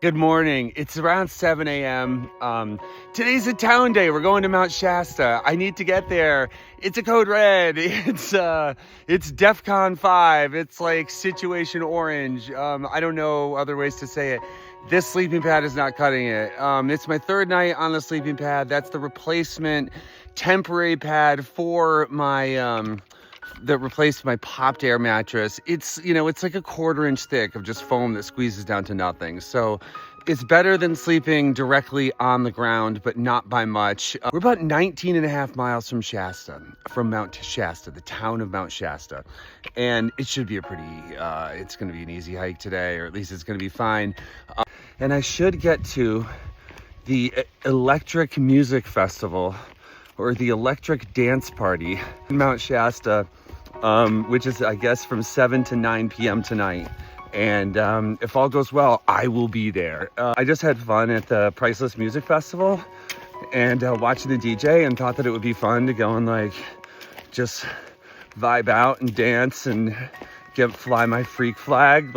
Good morning. It's around 7 a.m. Today's a town day. We're going to Mount Shasta. I need to get there. It's a code red. It's DEFCON 5. It's like situation orange. I don't know other ways to say it. This sleeping pad is not cutting it. It's my third night on the sleeping pad. That's the replacement temporary pad for my that replaced my popped air mattress. It's like a 1/4 inch thick of just foam that squeezes down to nothing. So it's better than sleeping directly on the ground, but not by much. We're about 19 and a half miles from Mount Shasta, the town of Mount Shasta. And it should be it's going to be an easy hike today, or at least it's going to be fine. And I should get to the Electric Music Festival, or the Electric Dance Party in Mount Shasta, which is, I guess, from 7 to 9 p.m. tonight. And if all goes well, I will be there. I just had fun at the Priceless Music Festival and watching the DJ, and thought that it would be fun to go and just vibe out and dance and fly my freak flag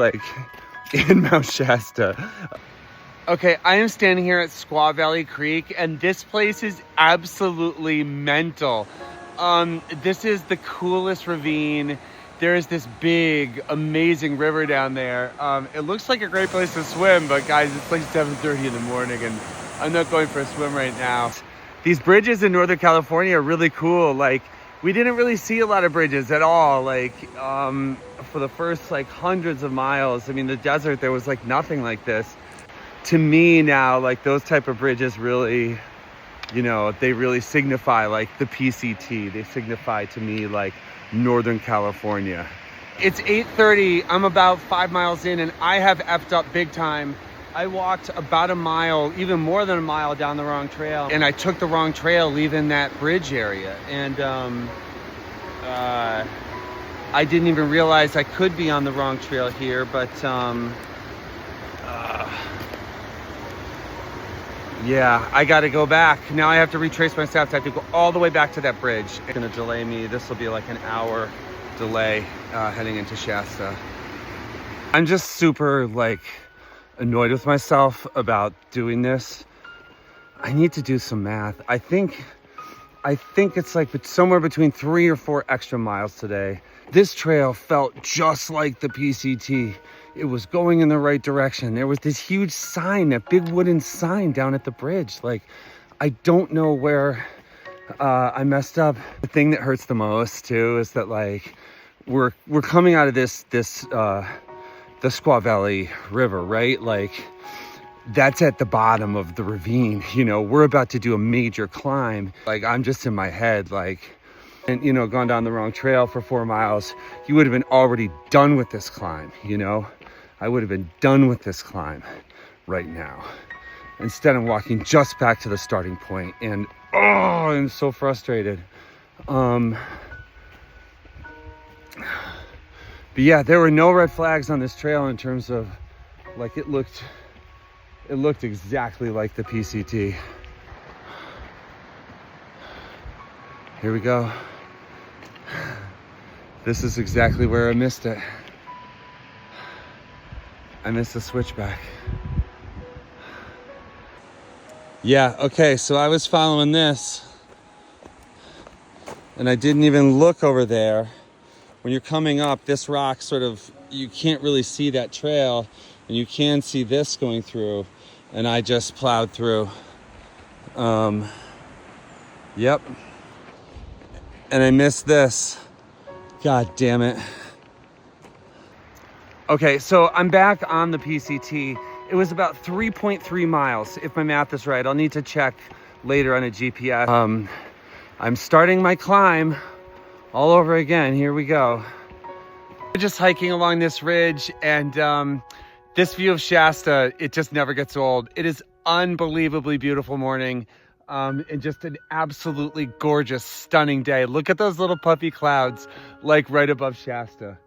in Mount Shasta. Okay, I am standing here at Squaw Valley Creek, and this place is absolutely mental. This is the coolest ravine. There is this big, amazing river down there. It looks like a great place to swim, but guys, it's like 7:30 in the morning, and I'm not going for a swim right now. These bridges in Northern California are really cool. We didn't really see a lot of bridges at all. For the first hundreds of miles, I mean, the desert, there was nothing like this. To me now, those type of bridges really, they really signify the PCT. They signify to me Northern California. It's 8:30. I'm about 5 miles in, and I have effed up big time. I walked about a mile, even more than a mile, down the wrong trail, and I took the wrong trail leaving that bridge area. And I didn't even realize I could be on the wrong trail here, but yeah, I got to go back. Now I have to retrace my steps. I have to go all the way back to that bridge. It's going to delay me. This will be an hour delay heading into Shasta. I'm just super annoyed with myself about doing this. I need to do some math. I think it's somewhere between 3 or 4 extra miles today. This trail felt just like the PCT. It was going in the right direction. There was this huge sign, that big wooden sign down at the bridge. I don't know where I messed up. The thing that hurts the most too is that we're coming out of the Squaw Valley River, right? That's at the bottom of the ravine. We're about to do a major climb. I'm just in my head, and gone down the wrong trail for 4 miles. You would have been already done with this climb, I would have been done with this climb right now. Instead, I'm walking just back to the starting point, and I'm so frustrated. But yeah, there were no red flags on this trail in terms of it looked exactly like the PCT. Here we go. This is exactly where I missed it. I missed the switchback. Yeah, okay, so I was following this, and I didn't even look over there. When you're coming up, this rock you can't really see that trail, and you can see this going through, and I just plowed through. Yep. And I missed this. God damn it. Okay, so I'm back on the PCT. It was about 3.3 miles, if my math is right. I'll need to check later on a GPS. I'm starting my climb all over again. Here we go. We're just hiking along this ridge, and this view of Shasta, it just never gets old. It is unbelievably beautiful morning. And just an absolutely gorgeous, stunning day. Look at those little puffy clouds, right above Shasta.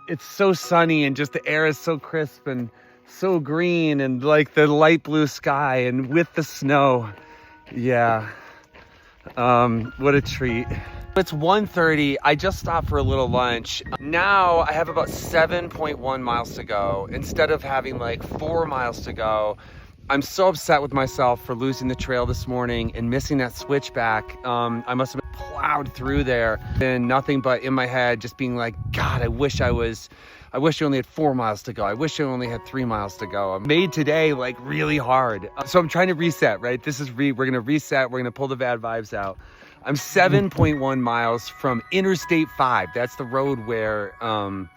It's so sunny, and just the air is so crisp and so green, and the light blue sky, and with the snow. Yeah. What a treat. It's 1:30. I just stopped for a little lunch. Now I have about 7.1 miles to go instead of having like 4 miles to go. I'm so upset with myself for losing the trail this morning and missing that switchback. I must have plowed through there and nothing but in my head just being like, God, I wish I only had 4 miles to go. I wish I only had 3 miles to go. I made today like really hard. So I'm trying to reset, right? We're gonna reset. We're gonna pull the bad vibes out. I'm 7.1 miles from Interstate 5. That's the road where I'm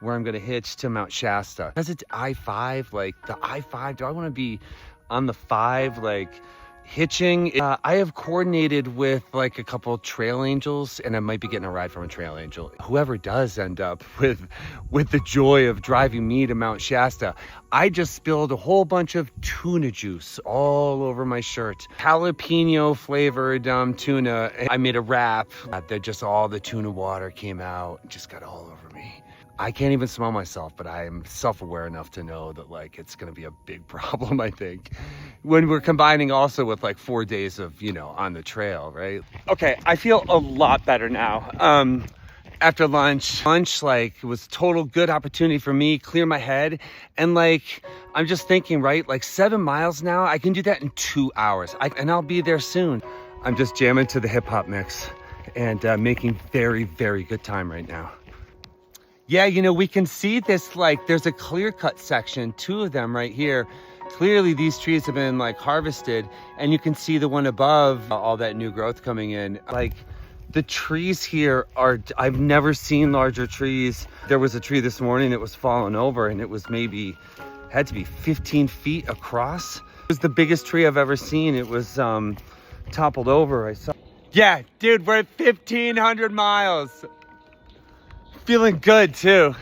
gonna hitch to Mount Shasta. Because it's I-5, like the I-5, do I wanna be on the 5, like hitching? I have coordinated with like a couple trail angels, and I might be getting a ride from a trail angel. Whoever does end up with the joy of driving me to Mount Shasta. I just spilled a whole bunch of tuna juice all over my shirt. Jalapeno flavored tuna. I made a wrap that just all the tuna water came out and just got all over me. I can't even smell myself, but I am self-aware enough to know that like it's gonna be a big problem, I think, when we're combining also with like 4 days of, on the trail, right? Okay, I feel a lot better now. After lunch like was total good opportunity for me, clear my head. And like, I'm just thinking, right? Like 7 miles now, I can do that in 2 hours and I'll be there soon. I'm just jamming to the hip hop mix and making very, very good time right now. Yeah, we can see this, like there's a clear cut section, 2 of them right here. Clearly these trees have been like harvested, and you can see the one above, all that new growth coming in. Like the trees here I've never seen larger trees. There was a tree this morning that was falling over, and it was had to be 15 feet across. It was the biggest tree I've ever seen. It was toppled over. Yeah, dude, we're at 1,500 miles. Feeling good too.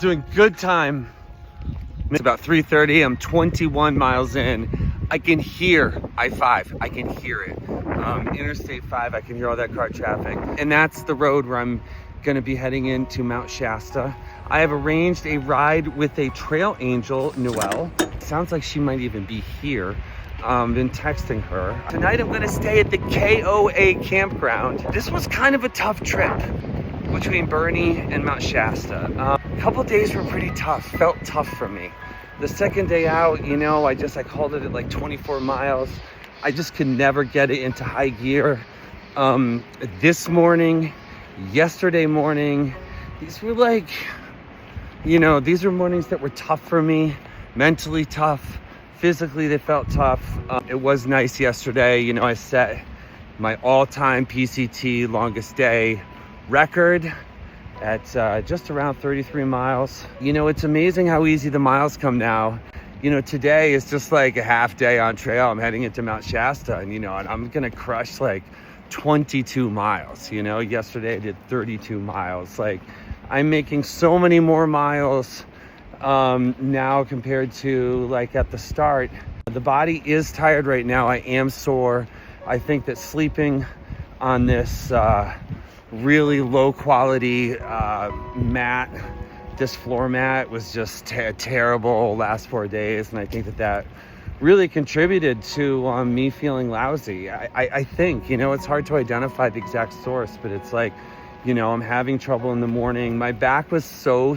Doing good time. It's about 3:30. I'm 21 miles in. I can hear I-5. I can hear it. Interstate 5. I can hear all that car traffic. And that's the road where I'm going to be heading into Mount Shasta. I have arranged a ride with a trail angel, Noelle. Sounds like she might even be here. Been texting her. Tonight I'm going to stay at the KOA campground. This was kind of a tough trip between Bernie and Mount Shasta. A couple days were pretty tough, felt tough for me. The second day out, I called it at like 24 miles. I just could never get it into high gear. This morning, yesterday morning, these were like, these were mornings that were tough for me, mentally tough, physically they felt tough. It was nice yesterday, I set my all-time PCT longest day record at just around 33 miles. It's amazing how easy the miles come now. Today is just like a half day on trail. I'm heading into Mount Shasta, and I'm gonna crush like 22 miles. Yesterday I did 32 miles. Like, I'm making so many more miles now compared to like at the start. The body is tired right now. I am sore. I think that sleeping on this really low quality mat, this floor mat, was just terrible last 4 days, and I think that really contributed to me feeling lousy. I think, it's hard to identify the exact source, but it's like, I'm having trouble in the morning. My back was so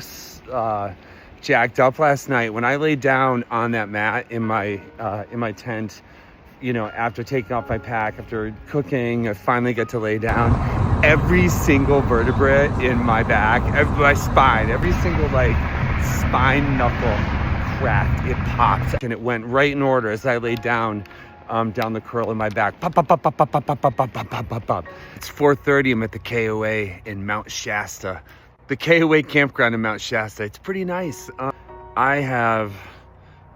jacked up last night when I laid down on that mat in my tent. After taking off my pack, after cooking, I finally get to lay down. Every single vertebrae in my back, my spine, every single like spine knuckle cracked. It popped, and it went right in order as I laid down the curl in my back. Pop, pop, pop, pop, pop, pop, pop, pop, pop, pop, pop, pop. It's 4:30. I'm at the KOA in Mount Shasta. The KOA campground in Mount Shasta. It's pretty nice. I have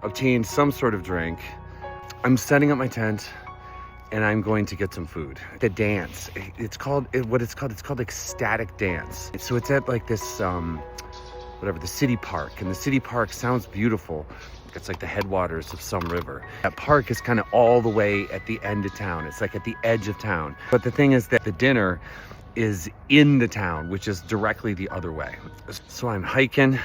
obtained some sort of drink. I'm setting up my tent, and I'm going to get some food. The dance, it's called Ecstatic dance. So it's at like this, the city park, and the city park sounds beautiful. It's like the headwaters of some river. That park is kind of all the way at the end of town. It's like at the edge of town. But the thing is that the dinner is in the town, which is directly the other way. So I'm hiking.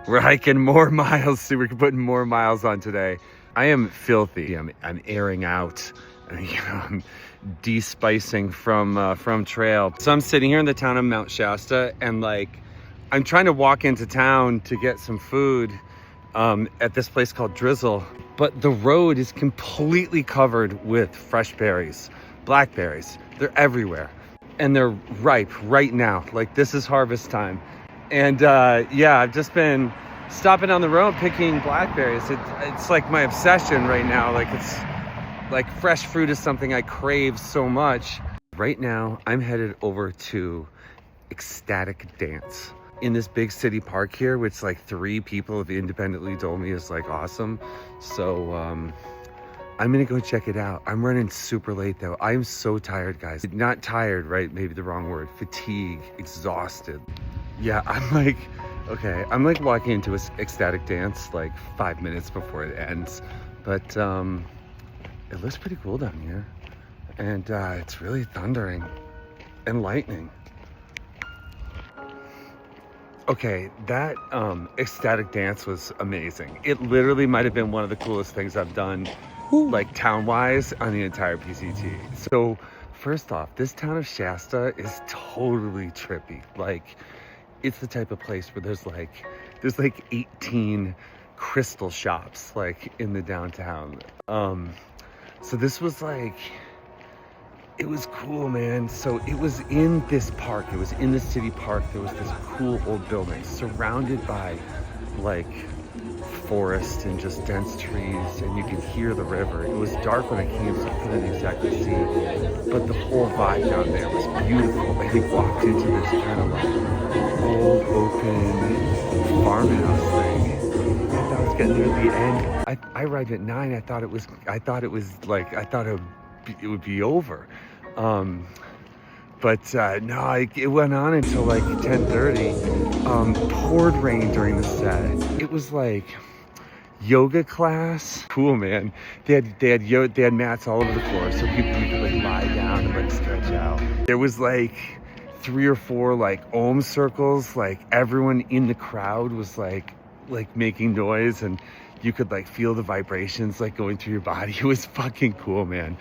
We're hiking more miles, so we're putting more miles on today. I am filthy. I'm airing out. you know, I'm de-spicing from trail. So I'm sitting here in the town of Mount Shasta, and like I'm trying to walk into town to get some food at this place called Drizzle, but the road is completely covered with fresh berries, blackberries. They're everywhere, and they're ripe right now. Like this is harvest time. And yeah, I've just been stopping on the road picking blackberries. It's like my obsession right now. Like it's like fresh fruit is something I crave so much. Right now, I'm headed over to Ecstatic Dance in this big city park here, which like 3 people have independently told me is like awesome. So I'm gonna go check it out. I'm running super late though. I'm so tired, guys. Not tired, right? Maybe the wrong word. Fatigue, exhausted. Yeah, I'm like, okay, I'm like walking into a Ecstatic Dance like 5 minutes before it ends. But it looks pretty cool down here. And it's really thundering and lightning. Okay, that Ecstatic Dance was amazing. It literally might have been one of the coolest things I've done, like town-wise, on the entire PCT. So first off, this town of Shasta is totally trippy. Like, it's the type of place where there's like 18 crystal shops like in the downtown. So this was like, it was cool, man. So it was in this park. It was in the city park. There was this cool old building surrounded by like forest and just dense trees, and you could hear the river. It was dark when I came, so I couldn't exactly see, but the whole vibe down there was beautiful. And we walked into this kind of like old open farmhouse thing. I thought I was getting near the end. I arrived at 9. I thought it was it would be over. But no, it went on until like 10:30. Poured rain during the set. It was like yoga class. Cool, man. They had mats all over the floor, so you could like lie down and like stretch out. There was like 3 or 4 like Om circles. Like everyone in the crowd was like making noise, and you could like feel the vibrations like going through your body. It was fucking cool, man.